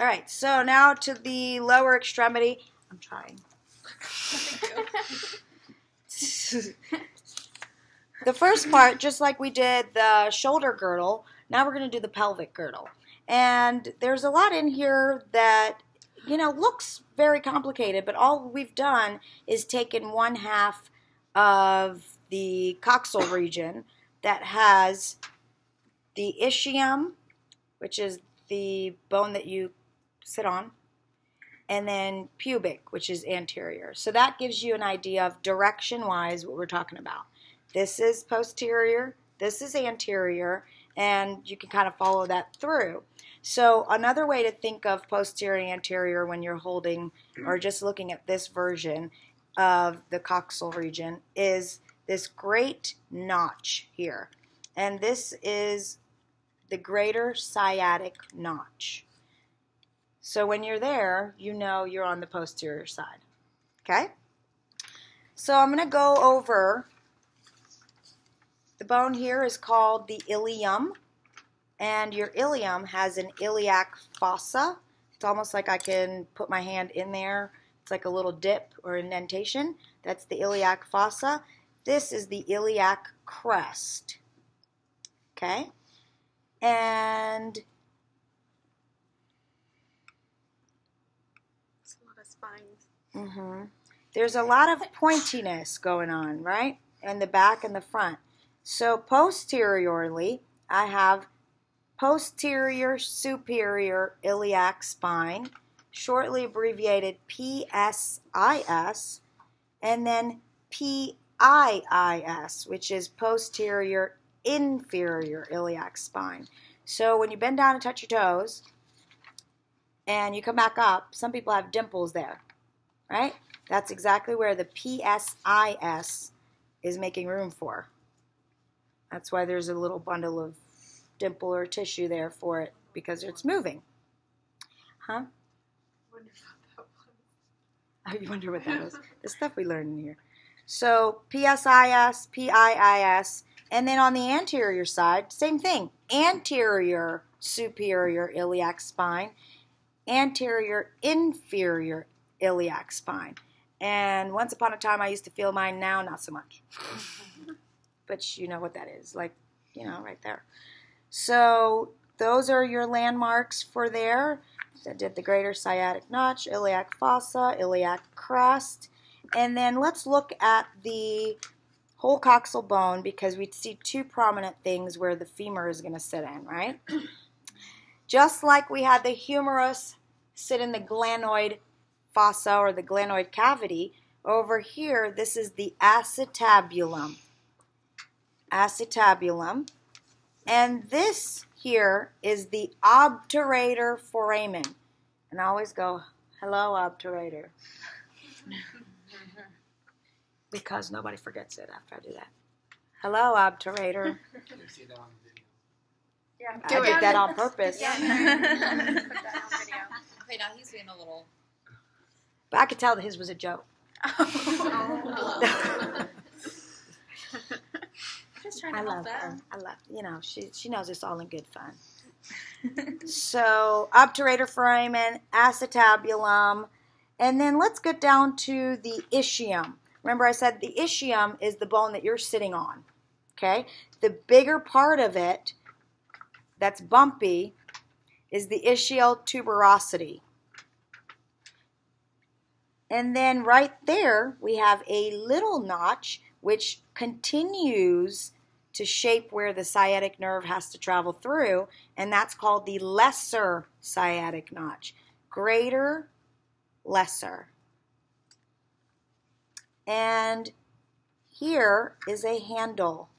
All right, so now to the lower extremity. I'm trying. The first part, just like we did the shoulder girdle, now we're going to do the pelvic girdle. And there's a lot in here that, you know, looks very complicated, but all we've done is taken one half of the coxal region that has the ischium, which is the bone that you sit on, and then pubic, which is anterior. So that gives you an idea of direction-wise what we're talking about. This is posterior, this is anterior, and you can kind of follow that through. So another way to think of posterior and anterior when you're holding or just looking at this version of the coxal region is this great notch here. And this is the greater sciatic notch. So when you're there, you know you're on the posterior side. Okay? So I'm going to go over, the bone here is called the ilium, and your ilium has an iliac fossa. It's almost like I can put my hand in there. It's like a little dip or indentation. That's the iliac fossa. This is the iliac crest. Okay? And there's a lot of spines. There's a lot of pointiness going on, right? In the back and the front. So posteriorly, I have posterior superior iliac spine, shortly abbreviated PSIS, and then PIIS, which is posterior inferior iliac spine. So when you bend down and touch your toes and you come back up, some people have dimples there, right? That's exactly where the PSIS is making room for. That's why there's a little bundle of dimple or tissue there for it, because it's moving. Huh? Oh, you wonder what that was? The stuff we learned in here. So PSIS, PIIS, and then on the anterior side, same thing. Anterior superior iliac spine, anterior inferior iliac spine. And once upon a time I used to feel mine, now not so much. But you know what that is, like, you know, right there. So those are your landmarks for there. I did the greater sciatic notch, iliac fossa, iliac crest. And then let's look at the whole coxal bone, because we see two prominent things where the femur is going to sit in, right? Just like we had the humerus sit in the glenoid fossa or the glenoid cavity, over here this is the acetabulum. Acetabulum. And this here is the obturator foramen. And I always go, hello, obturator. Because nobody forgets it after I do that. Hello, obturator. You see that on the video. Yeah, I did that on purpose. Yeah. Put that on video. Okay, now he's being a little... But I could tell that his was a joke. Just trying to I help love her. them. I love, you know, she knows it's all in good fun. So, obturator foramen, acetabulum, and then let's get down to the ischium. Remember I said the ischium is the bone that you're sitting on, okay? The bigger part of it that's bumpy is the ischial tuberosity. And then right there we have a little notch which continues to shape where the sciatic nerve has to travel through, and that's called the lesser sciatic notch. Greater, lesser. And here is a handle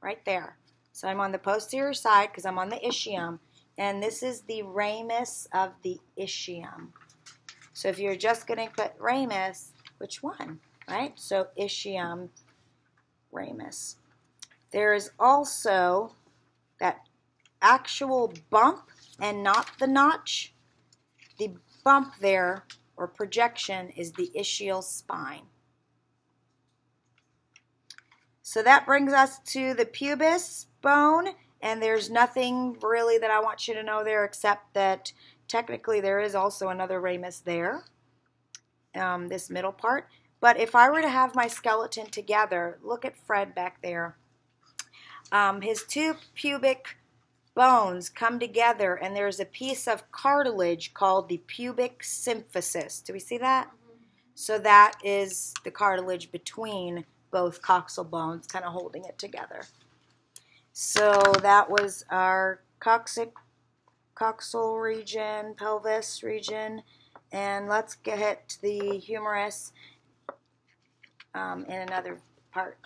right there. So I'm on the posterior side because I'm on the ischium, and this is the ramus of the ischium. So if you're just going to put ramus, which one, right? So ischium, ramus. There is also that actual bump and not the notch. The bump there, or projection, is the ischial spine. So that brings us to the pubis bone, and there's nothing really that I want you to know there except that technically there is also another ramus there, this middle part. But if I were to have my skeleton together, look at Fred back there. His two pubic bones come together, and there's a piece of cartilage called the Pubic Symphysis. Do we see that? So that is the cartilage between both coxal bones, kind of holding it together. So that was our coxal region, pelvis region, and let's get to the humerus in another part.